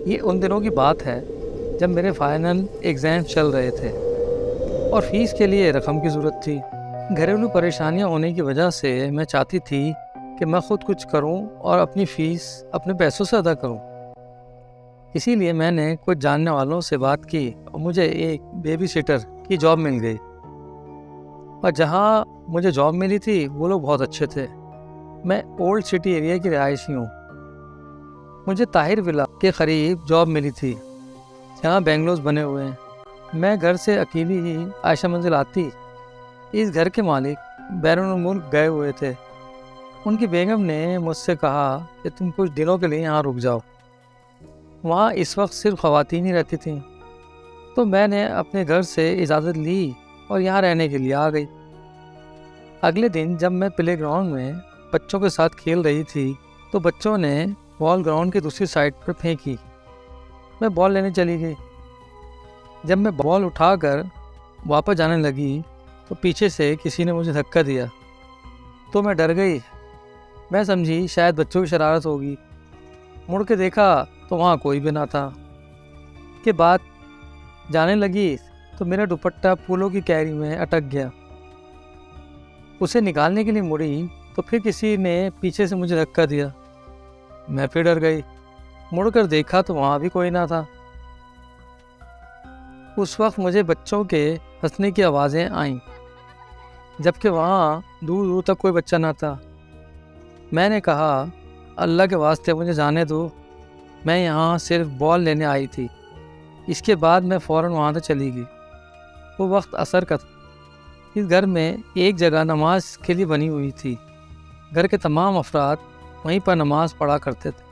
یہ ان دنوں کی بات ہے جب میرے فائنل ایگزام چل رہے تھے اور فیس کے لیے رقم کی ضرورت تھی۔ گھریلو پریشانیاں ہونے کی وجہ سے میں چاہتی تھی کہ میں خود کچھ کروں اور اپنی فیس اپنے پیسوں سے ادا کروں۔ اسی لیے میں نے کچھ جاننے والوں سے بات کی اور مجھے ایک بیبی سیٹر کی جاب مل گئی، اور جہاں مجھے جاب ملی تھی وہ لوگ بہت اچھے تھے۔ میں اولڈ سٹی ایریا کی رہائشی ہوں۔ مجھے طاہر ولا کے قریب جاب ملی تھی جہاں بنگلوز بنے ہوئے ہیں۔ میں گھر سے اکیلی ہی عائشہ منزل آتی۔ اس گھر کے مالک بیرون الملک گئے ہوئے تھے۔ ان کی بیگم نے مجھ سے کہا کہ تم کچھ دنوں کے لیے یہاں رک جاؤ، وہاں اس وقت صرف خواتین ہی رہتی تھیں۔ تو میں نے اپنے گھر سے اجازت لی اور یہاں رہنے کے لیے آ گئی۔ اگلے دن جب میں پلے گراؤنڈ میں بچوں کے ساتھ کھیل رہی تھی تو بچوں نے بال گراؤنڈ کی دوسری سائڈ پر پھینکی۔ میں بال لینے چلی گئی۔ جب میں بال اٹھا کر واپس جانے لگی تو پیچھے سے کسی نے مجھے دھکا دیا، تو میں ڈر گئی۔ میں سمجھی شاید بچوں کی شرارت ہوگی۔ مڑ کے دیکھا تو وہاں کوئی بھی نہ تھا۔ کے بعد جانے لگی تو میرا دوپٹہ پھولوں کی کیری میں اٹک گیا۔ اسے نکالنے کے لیے مڑی تو پھر کسی نے پیچھے سے مجھے دھکا دیا۔ میں پھر ڈر گئی۔ مڑ کر دیکھا تو وہاں بھی کوئی نہ تھا۔ اس وقت مجھے بچوں کے ہنسنے کی آوازیں آئیں، جبکہ وہاں دور دور تک کوئی بچہ نہ تھا۔ میں نے کہا اللہ کے واسطے مجھے جانے دو، میں یہاں صرف بال لینے آئی تھی۔ اس کے بعد میں فوراً وہاں سے چلی گئی۔ وہ وقت عصر کا تھا۔ اس گھر میں ایک جگہ نماز کے لیے بنی ہوئی تھی۔ گھر کے تمام افراد وہیں پر نماز پڑھا کرتے تھے۔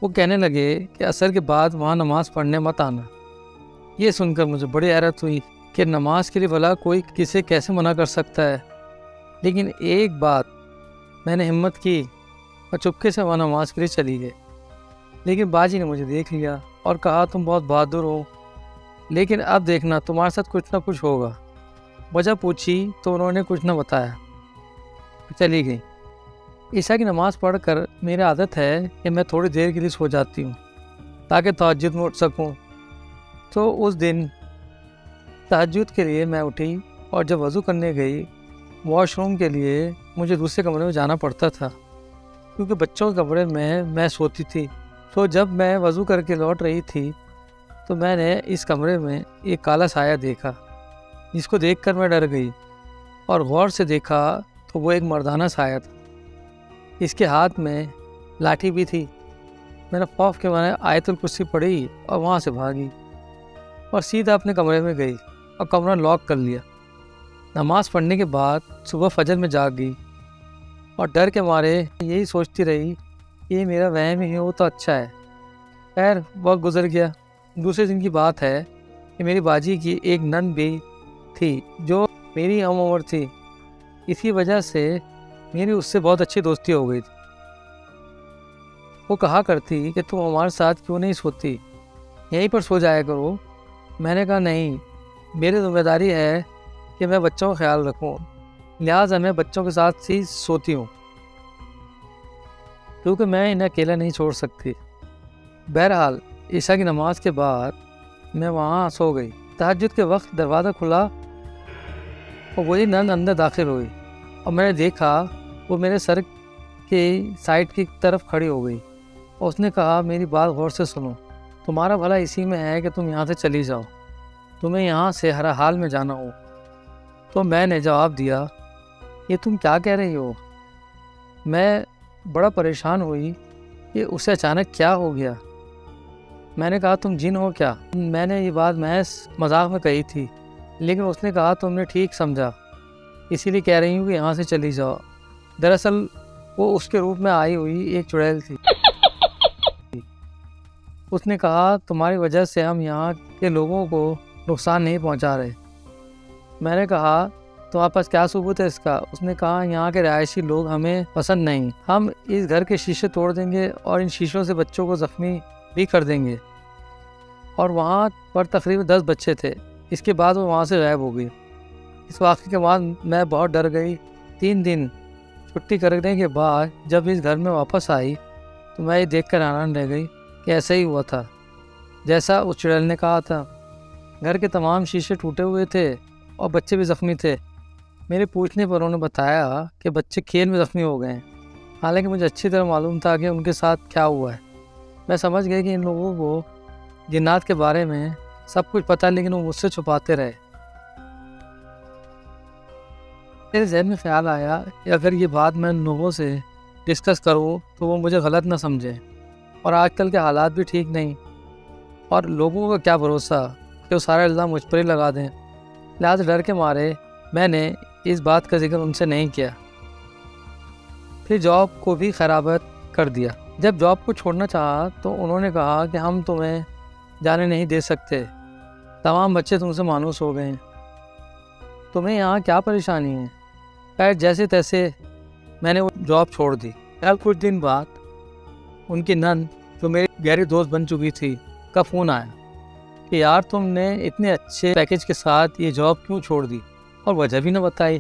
وہ کہنے لگے کہ عصر کے بعد وہاں نماز پڑھنے مت آنا۔ یہ سن کر مجھے بڑی حیرت ہوئی کہ نماز کے لیے بھلا کوئی کسے کیسے منع کر سکتا ہے۔ لیکن ایک بات میں نے ہمت کی اور چپکے سے وہاں نماز کے لیے چلی گئی۔ لیکن باجی نے مجھے دیکھ لیا اور کہا تم بہت بہادر ہو، لیکن اب دیکھنا تمہارے ساتھ کچھ نہ کچھ ہوگا۔ وجہ پوچھی تو انہوں نے کچھ نہ بتایا، چلی گئی۔ عشاء کی نماز پڑھ کر میری عادت ہے کہ میں تھوڑی دیر کے لیے سو جاتی ہوں تاکہ تہجد میں اٹھ سکوں۔ تو اس دن تہجد کے لیے میں اٹھی، اور جب وضو کرنے گئی واش روم کے لیے مجھے دوسرے کمرے میں جانا پڑتا تھا کیونکہ بچوں کے کمرے میں سوتی تھی۔ تو جب میں وضو کر کے لوٹ رہی تھی تو میں نے اس کمرے میں ایک کالا سایہ دیکھا، جس کو دیکھ کر میں ڈر گئی، اور غور سے دیکھا تو وہ ایک مردانہ سایہ تھا۔ اس کے ہاتھ میں لاٹھی بھی تھی۔ میں نے خوف کے مارے آیت الکرسی پڑھی اور وہاں سے بھاگی اور سیدھا اپنے کمرے میں گئی اور کمرہ لاک کر لیا۔ نماز پڑھنے کے بعد صبح فجر میں جاگ گئی اور ڈر کے مارے یہی سوچتی رہی کہ یہ میرا وہم ہی ہو تو اچھا ہے۔ خیر وقت گزر گیا۔ دوسرے دن کی بات ہے کہ میری باجی کی ایک نند بھی تھی جو میری ہم عمر تھی۔ اسی وجہ سے میری اس سے بہت اچھی دوستی ہو گئی تھی۔ وہ کہا کرتی کہ تم ہمارے ساتھ کیوں نہیں سوتی، یہیں پر سو جایا کرو۔ میں نے کہا نہیں، میری ذمہ داری ہے کہ میں بچوں کا خیال رکھوں، لہٰذا میں بچوں کے ساتھ ہی سوتی ہوں کیونکہ میں انہیں اکیلا نہیں چھوڑ سکتی۔ بہرحال عشاء کی نماز کے بعد میں وہاں سو گئی۔ تہجد کے وقت دروازہ کھلا اور وہی نند اندر داخل ہوئی، اور میں نے دیکھا وہ میرے سر کے سائڈ کی طرف کھڑی ہو گئی، اور اس نے کہا میری بات غور سے سنو، تمہارا بھلا اسی میں ہے کہ تم یہاں سے چلی جاؤ، تمہیں یہاں سے ہر حال میں جانا ہو۔ تو میں نے جواب دیا یہ تم کیا کہہ رہی ہو؟ میں بڑا پریشان ہوئی کہ اسے اچانک کیا ہو گیا۔ میں نے کہا تم جن ہو کیا؟ میں نے یہ بات محض مذاق میں کہی تھی، لیکن اس نے کہا تم نے ٹھیک سمجھا، اسی لیے کہہ رہی ہوں کہ یہاں سے چلی جاؤ۔ دراصل وہ اس کے روپ میں آئی ہوئی ایک چڑیل تھی۔ اس نے کہا تمہاری وجہ سے ہم یہاں کے لوگوں کو نقصان نہیں پہنچا رہے۔ میں نے کہا تمہارے پاس کیا ثبوت ہے اس کا؟ اس نے کہا یہاں کے رہائشی لوگ ہمیں پسند نہیں، ہم اس گھر کے شیشے توڑ دیں گے اور ان شیشوں سے بچوں کو زخمی بھی کر دیں گے۔ اور وہاں پر تقریباً 10 بچے تھے۔ اس کے بعد وہ وہاں سے غائب ہو گئی۔ اس واقعے کے بعد میں بہت ڈر گئی۔ 3 دن چھٹی کرنے کے بعد جب اس گھر میں واپس آئی تو میں یہ دیکھ کر حیران رہ گئی کہ کہ ایسا ہی ہوا تھا جیسا اس چڑیل نے کہا تھا۔ گھر کے تمام شیشے ٹوٹے ہوئے تھے اور بچے بھی زخمی تھے۔ میرے پوچھنے پر انہوں نے بتایا کہ بچے کھیل میں زخمی ہو گئے ہیں، حالانکہ مجھے اچھی طرح معلوم تھا کہ ان کے ساتھ کیا ہوا ہے۔ میں سمجھ گئی کہ ان لوگوں کو جنات کے بارے میں سب کچھ پتہ ہے، لیکن وہ مجھ سے چھپاتے رہے۔ میرے ذہن میں خیال آیا کہ اگر یہ بات میں ان لوگوں سے ڈسکس کروں تو وہ مجھے غلط نہ سمجھیں، اور آج کل کے حالات بھی ٹھیک نہیں، اور لوگوں کا کیا بھروسہ کہ وہ سارا الزام مجھ پر ہی لگا دیں۔ لہٰذا ڈر کے مارے میں نے اس بات کا ذکر ان سے نہیں کیا۔ پھر جاب کو بھی خیرابت کر دیا۔ جب جاب کو چھوڑنا چاہا تو انہوں نے کہا کہ ہم تمہیں جانے نہیں دے سکتے، تمام بچے تم سے مانوس ہو گئے ہیں، تمہیں یہاں کیا پریشانی ہے؟ خیر جیسے تیسے میں نے وہ جاب چھوڑ دی۔ خیر کچھ دن بعد ان کی نند، جو میری گہری دوست بن چکی تھی، کا فون آیا کہ یار تم نے اتنے اچھے پیکیج کے ساتھ یہ جاب کیوں چھوڑ دی، اور وجہ بھی نہ بتائی،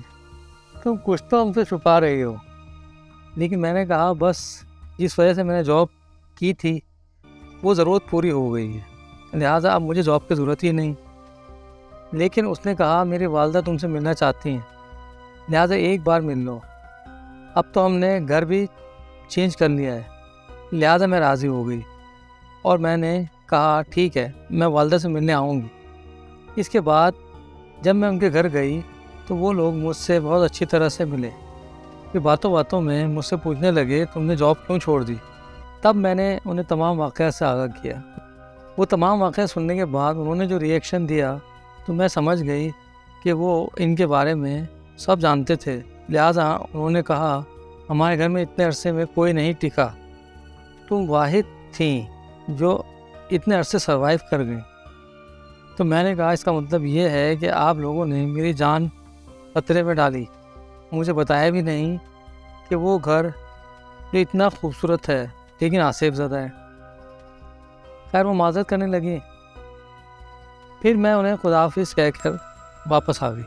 تم کچھ تو ہم سے چھپا رہی ہو۔ لیکن میں نے کہا بس جس وجہ سے میں نے جاب کی تھی وہ ضرورت پوری ہو گئی ہے، لہٰذا اب مجھے جاب کی ضرورت ہی نہیں۔ لیکن اس نے کہا میری والدہ تم سے ملنا چاہتی ہیں، لہٰذا ایک بار مل لو۔ اب تو ہم نے گھر بھی چینج کر لیا ہے، لہٰذا میں راضی ہو گئی، اور میں نے کہا ٹھیک ہے میں والدہ سے ملنے آؤں گی۔ اس کے بعد جب میں ان کے گھر گئی تو وہ لوگ مجھ سے بہت اچھی طرح سے ملے، پھر باتوں باتوں میں مجھ سے پوچھنے لگے تم نے جاب کیوں چھوڑ دی۔ تب میں نے انہیں تمام واقعات سے آگاہ کیا۔ وہ تمام واقعات سننے کے بعد انہوں نے جو ری ایکشن دیا تو میں سمجھ گئی کہ وہ ان کے بارے میں سب جانتے تھے۔ لہٰذا انہوں نے کہا ہمارے گھر میں اتنے عرصے میں کوئی نہیں ٹکا، تم واحد تھیں جو اتنے عرصے سروائیو کر گئیں۔ تو میں نے کہا اس کا مطلب یہ ہے کہ آپ لوگوں نے میری جان خطرے میں ڈالی، مجھے بتایا بھی نہیں کہ وہ گھر جو اتنا خوبصورت ہے لیکن آصف زدہ ہے۔ خیر وہ معذرت کرنے لگی، پھر میں انہیں خدا حافظ کہہ کر واپس آ گئی۔